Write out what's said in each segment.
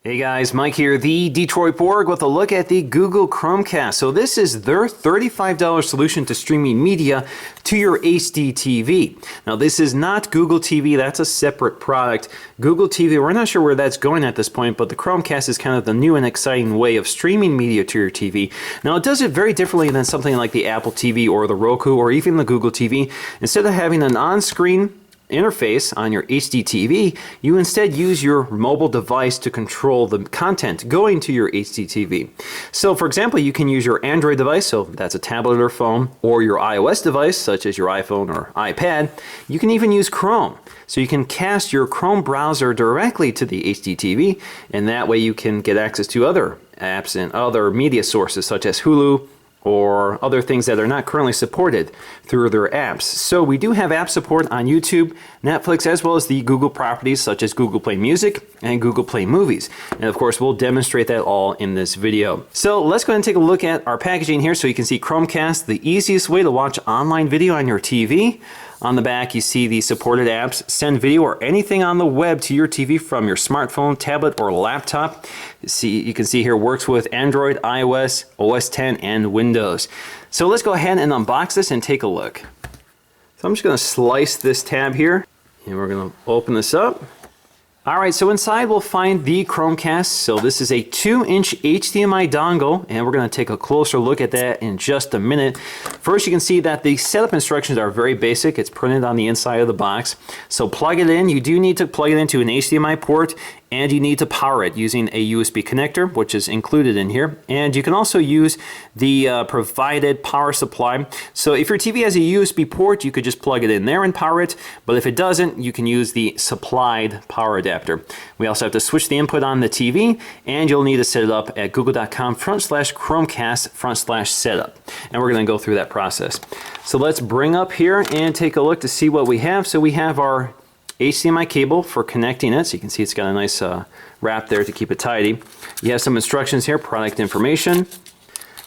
Hey guys, Mike here, the Detroit Borg, with a look at the Google Chromecast. So this is their $35 solution to streaming media to your HDTV. Now this is not Google TV, that's a separate product. Google TV, we're not sure where that's going at this point, but the Chromecast is kind of the new and exciting way of streaming media to your TV. Now it does it very differently than something like the Apple TV or the Roku or even the Google TV. Instead of having an on-screen interface on your HDTV, you instead use your mobile device to control the content going to your HDTV. So for example, you can use your Android device, so that's a tablet or phone, or your iOS device, such as your iPhone or iPad. You can even use Chrome. So you can cast your Chrome browser directly to the HDTV, and that way you can get access to other apps and other media sources such as Hulu, or other things that are not currently supported through their apps. So we do have app support on YouTube, Netflix, as well as the Google properties such as Google Play Music and Google Play Movies. And of course, we'll demonstrate that all in this video. So let's go ahead and take a look at our packaging here so you can see Chromecast, the easiest way to watch online video on your TV. On the back, you see the supported apps, send video or anything on the web to your TV from your smartphone, tablet, or laptop. You can see here works with Android, iOS, OS X, and Windows. So let's go ahead and unbox this and take a look. So I'm just going to slice this tab here, and we're going to open this up. Alright, so inside we'll find the Chromecast. So this is a 2-inch HDMI dongle, and we're going to take a closer look at that in just a minute. First, you can see that the setup instructions are very basic. It's printed on the inside of the box. So plug it in. You do need to plug it into an HDMI port, and you need to power it using a USB connector, which is included in here. And you can also use the provided power supply. So if your TV has a USB port, you could just plug it in there and power it. But if it doesn't, you can use the supplied power adapter. We also have to switch the input on the TV, and you'll need to set it up at google.com/Chromecast/setup. And we're going to go through that process. So let's bring up here and take a look to see what we have. So we have our HDMI cable for connecting it. So you can see it's got a nice wrap there to keep it tidy. You have some instructions here, product information.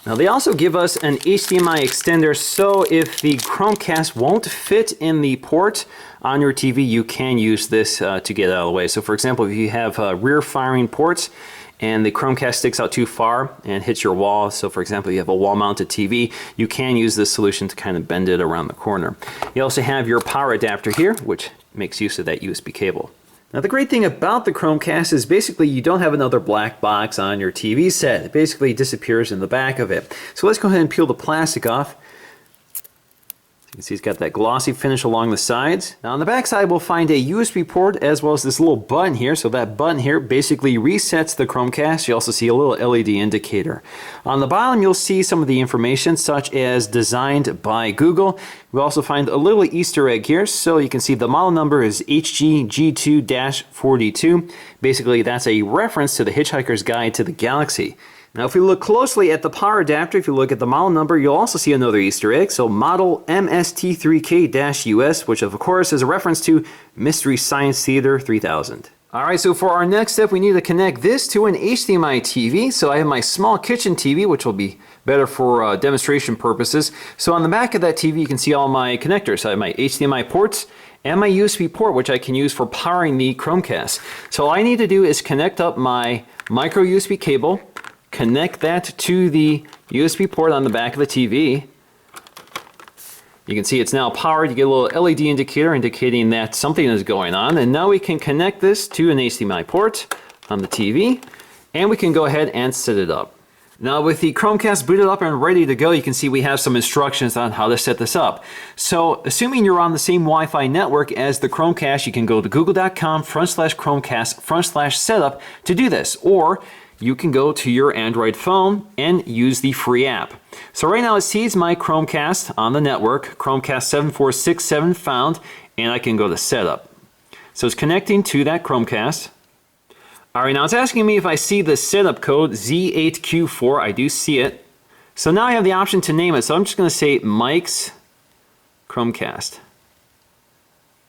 Now they also give us an HDMI extender, so if the Chromecast won't fit in the port on your TV, you can use this to get out of the way. So for example, if you have rear firing ports and the Chromecast sticks out too far and hits your wall, so for example you have a wall mounted TV, you can use this solution to kind of bend it around the corner. You also have your power adapter here, which makes use of that USB cable. Now the great thing about the Chromecast is basically you don't have another black box on your TV set. It basically disappears in the back of it. So let's go ahead and peel the plastic off. You can see it's got that glossy finish along the sides. Now on the back side we'll find a USB port as well as this little button here. So that button here basically resets the Chromecast. You also see a little LED indicator. On the bottom you'll see some of the information such as designed by Google. We also find a little Easter egg here. So you can see the model number is HGG2-42. Basically that's a reference to the Hitchhiker's Guide to the Galaxy. Now if we look closely at the power adapter, if you look at the model number, you'll also see another Easter egg. So model MST3K-US, which of course is a reference to Mystery Science Theater 3000. Alright, so for our next step, we need to connect this to an HDMI TV. So I have my small kitchen TV, which will be better for demonstration purposes. So on the back of that TV, you can see all my connectors. I have my HDMI ports and my USB port, which I can use for powering the Chromecast. So all I need to do is connect up my micro USB cable, connect that to the USB port on the back of the TV. You can see it's now powered. You get a little LED indicator indicating that something is going on. And now we can connect this to an HDMI port on the TV, and we can go ahead and set it up. Now with the Chromecast booted up and ready to go, you can see we have some instructions on how to set this up. So assuming you're on the same Wi-Fi network as the Chromecast, you can go to google.com/Chromecast/setup to do this. Or you can go to your Android phone and use the free app. So right now it sees my Chromecast on the network, Chromecast 7467 found, and I can go to setup. So it's connecting to that Chromecast. Alright, now it's asking me if I see the setup code Z8Q4. I do see it. So now I have the option to name it. So I'm just going to say Mike's Chromecast.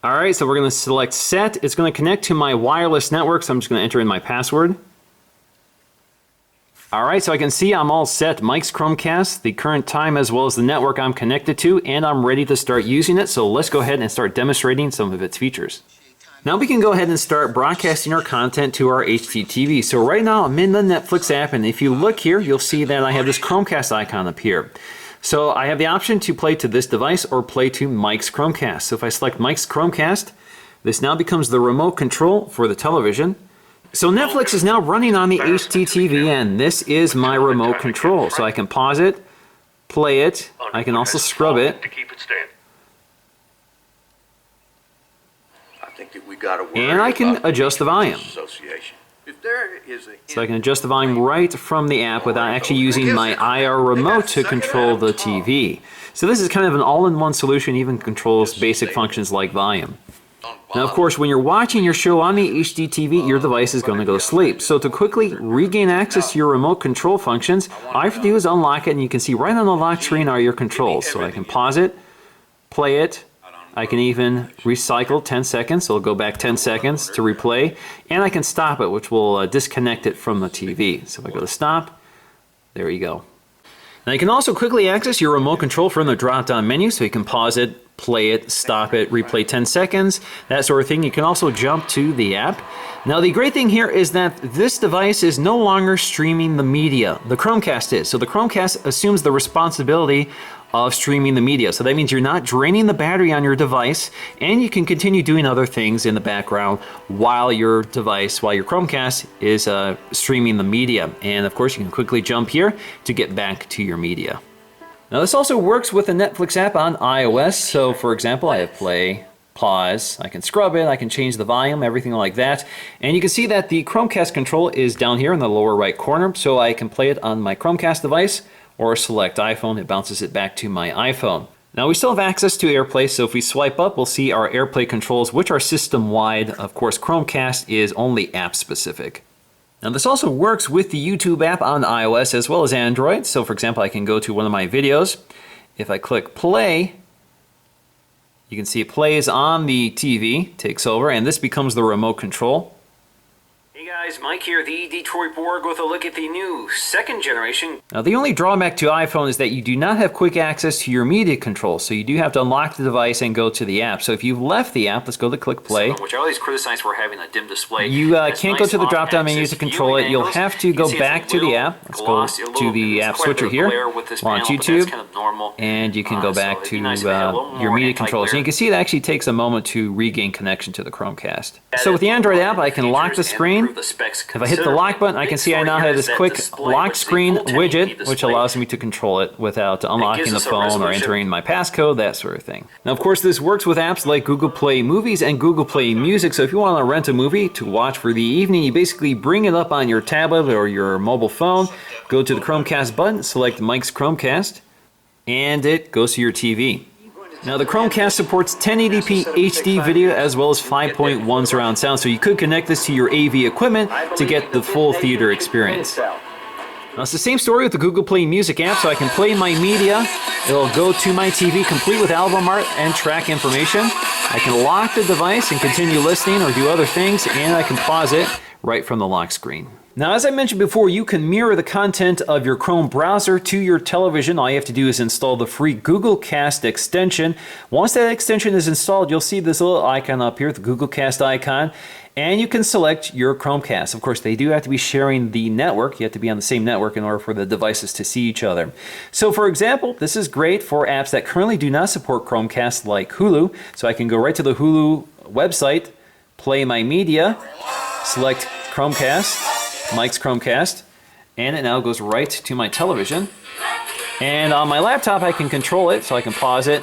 Alright, so we're going to select set. It's going to connect to my wireless network, so I'm just going to enter in my password. Alright, so I can see I'm all set. Mike's Chromecast, the current time as well as the network I'm connected to, and I'm ready to start using it. So let's go ahead and start demonstrating some of its features. Now we can go ahead and start broadcasting our content to our HDTV. So right now I'm in the Netflix app, and if you look here, you'll see that I have this Chromecast icon up here. So I have the option to play to this device or play to Mike's Chromecast. So if I select Mike's Chromecast, this now becomes the remote control for the television. So Netflix is now running on the HDTV, and this is my remote control. So I can pause it, play it, I can also scrub it. And I can adjust the volume. So I can adjust the volume right from the app without actually using my IR remote to control the TV. So this is kind of an all-in-one solution, even controls basic functions like volume. Now, of course, when you're watching your show on the HDTV, your device is going to go to sleep. So to quickly regain access to your remote control functions, all you have to do is unlock it, and you can see right on the lock screen are your controls. So I can pause it, play it, I can even recycle 10 seconds, so it'll go back 10 seconds to replay, and I can stop it, which will disconnect it from the TV. So if I go to stop, there you go. Now you can also quickly access your remote control from the drop-down menu, so you can pause it, play it, stop it, replay 10 seconds, that sort of thing. You can also jump to the app. Now the great thing here is that this device is no longer streaming the media. The Chromecast is. So the Chromecast assumes the responsibility of streaming the media. So that means you're not draining the battery on your device, and you can continue doing other things in the background while your Chromecast is streaming the media. And of course, you can quickly jump here to get back to your media. Now this also works with the Netflix app on iOS. So for example, I have play, pause, I can scrub it, I can change the volume, everything like that. And you can see that the Chromecast control is down here in the lower right corner, so I can play it on my Chromecast device or select iPhone, it bounces it back to my iPhone. Now we still have access to AirPlay, so if we swipe up, we'll see our AirPlay controls, which are system-wide. Of course, Chromecast is only app-specific. Now this also works with the YouTube app on iOS as well as Android. So for example, I can go to one of my videos. If I click play, you can see it plays on the TV, takes over, and this becomes the remote control. Hey guys, Mike here, the Detroit Borg, with a look at the new second generation. Now the only drawback to iPhone is that you do not have quick access to your media control, so you do have to unlock the device and go to the app. So if you've left the app, let's go to click play. Which I always criticize for having a dim display. You can't go to the drop-down menu to control it. You'll have to go back to the app. Let's go to the app switcher here, launch YouTube, and you can go back to your media controls. And you can see it actually takes a moment to regain connection to the Chromecast. So with the Android app, I can lock the screen. If I hit the lock button, I can see I now have this quick lock screen widget, which allows me to control it without unlocking the phone or entering my passcode, that sort of thing. Now, of course, this works with apps like Google Play Movies and Google Play Music. So if you want to rent a movie to watch for the evening, you basically bring it up on your tablet or your mobile phone, go to the Chromecast button, select Mike's Chromecast, and it goes to your TV. Now the Chromecast supports 1080p HD video as well as 5.1 surround sound, so you could connect this to your AV equipment to get the full theater experience. Now it's the same story with the Google Play Music app, so I can play my media, it'll go to my TV complete with album art and track information. I can lock the device and continue listening or do other things, and I can pause it right from the lock screen. Now, as I mentioned before, you can mirror the content of your Chrome browser to your television. All you have to do is install the free Google Cast extension. Once that extension is installed, you'll see this little icon up here, the Google Cast icon, and you can select your Chromecast. Of course, they do have to be sharing the network. You have to be on the same network in order for the devices to see each other. So, for example, this is great for apps that currently do not support Chromecast, like Hulu. So I can go right to the Hulu website, play my media, select Chromecast, Mike's Chromecast, and it now goes right to my television. And on my laptop, I can control it, so I can pause it,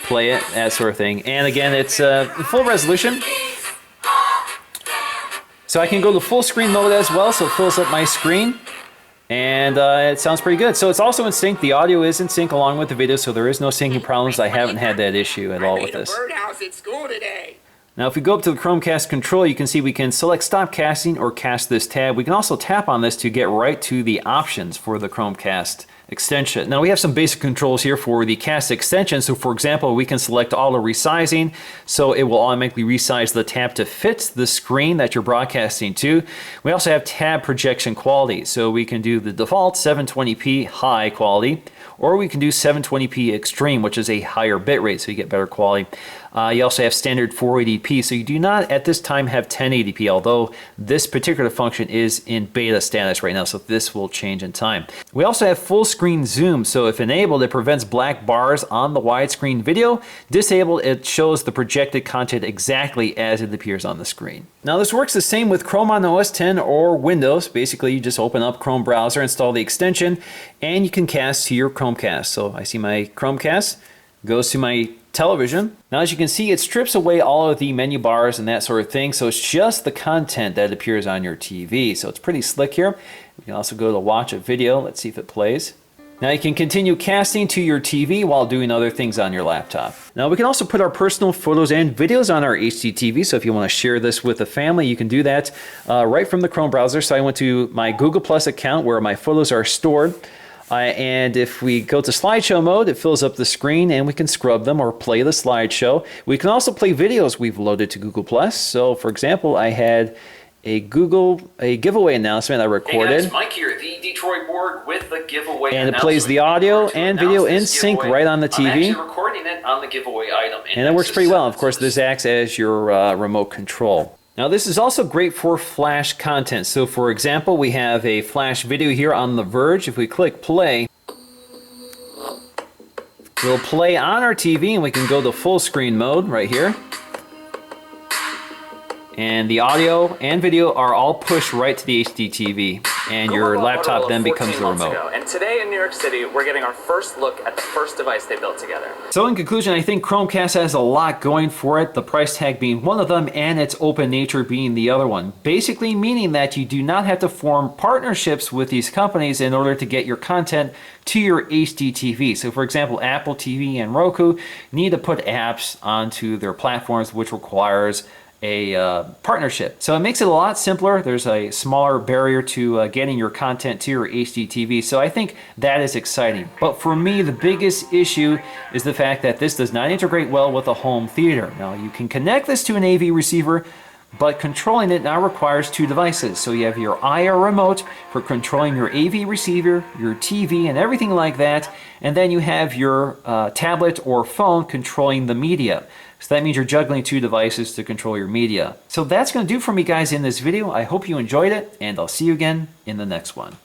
play it, that sort of thing. And again, it's full resolution. So I can go to full screen mode as well, so it fills up my screen. And it sounds pretty good. So it's also in sync. The audio is in sync along with the video, so there is no syncing problems. I haven't had that issue at all with this. Birdhouse at school today. Now if we go up to the Chromecast Control, you can see we can select Stop Casting or Cast this tab. We can also tap on this to get right to the options for the Chromecast extension. Now we have some basic controls here for the cast extension. So for example, we can select auto resizing, so it will automatically resize the tab to fit the screen that you're broadcasting to. We also have tab projection quality, so we can do the default 720p high quality, or we can do 720p extreme, which is a higher bit rate, so you get better quality. You also have standard 480p, so you do not at this time have 1080p, although this particular function is in beta status right now, so this will change in time. We also have full screen zoom, so if enabled, it prevents black bars on the widescreen video. Disabled, it shows the projected content exactly as it appears on the screen. Now this works the same with Chrome on OS X or Windows. Basically, you just open up Chrome browser, install the extension, and you can cast to your Chromecast. So I see my Chromecast, goes to my television. Now as you can see, it strips away all of the menu bars and that sort of thing, so it's just the content that appears on your TV. So it's pretty slick here. We can also go to watch a video. Let's see if it plays. Now you can continue casting to your TV while doing other things on your laptop. Now we can also put our personal photos and videos on our HDTV, so if you want to share this with the family, you can do that right from the Chrome browser. So I went to my Google Plus account where my photos are stored. And if we go to slideshow mode, it fills up the screen and we can scrub them or play the slideshow. We can also play videos we've loaded to Google Plus. So for example, I had a giveaway announcement I recorded. Hey guys, Mike here, the Detroit Borg with the giveaway and it plays the audio and video in sync right on the TV. I'm actually recording it on the giveaway item. And it works pretty well. Of course, this acts as your remote control. Now this is also great for flash content. So for example, we have a flash video here on The Verge. If we click play, we'll play on our TV and we can go to full screen mode right here. And the audio and video are all pushed right to the HDTV, and your laptop then becomes the remote. And today in New York City, we're getting our first look at the first device they built together. So in conclusion, I think Chromecast has a lot going for it, the price tag being one of them and its open nature being the other one. Basically meaning that you do not have to form partnerships with these companies in order to get your content to your HDTV. So for example, Apple TV and Roku need to put apps onto their platforms, which requires a partnership. So it makes it a lot simpler. There's a smaller barrier to getting your content to your HDTV. So I think that is exciting. But for me, the biggest issue is the fact that this does not integrate well with a home theater. Now you can connect this to an AV receiver, but controlling it now requires two devices. So you have your IR remote for controlling your AV receiver, your TV, and everything like that. And then you have your tablet or phone controlling the media. So that means you're juggling two devices to control your media. So that's going to do for me, guys, in this video. I hope you enjoyed it, and I'll see you again in the next one.